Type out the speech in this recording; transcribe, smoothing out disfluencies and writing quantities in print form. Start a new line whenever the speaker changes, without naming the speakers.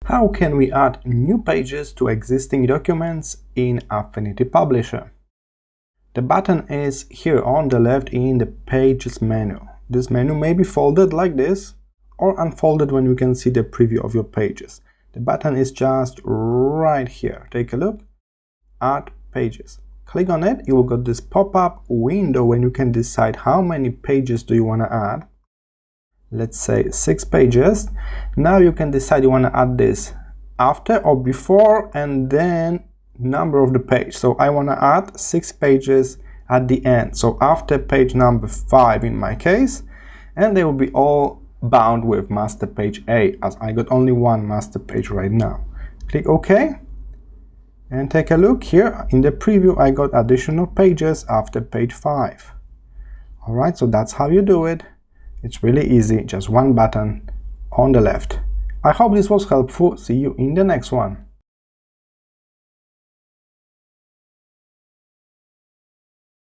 How can we add new pages to existing documents in Affinity Publisher? The button is here on the left in the Pages menu. This menu may be folded like this or unfolded when you can see the preview of your pages. The button is just right here. Take a look. Add Pages. Click on it. You will get this pop-up window when you can decide how many pages do you want to add. Let's say 6 pages. Now you can decide you want to add this after or before and then number of the page. So I want to add 6 pages at the end, so after page number 5 in my case, and they will be all bound with master page A, as I got only one master page right now. Click OK and take a look. Here in the preview I got additional pages after page 5. Alright, so that's how you do it. It's really easy, just one button on the left. I hope this was helpful. See you in the next one.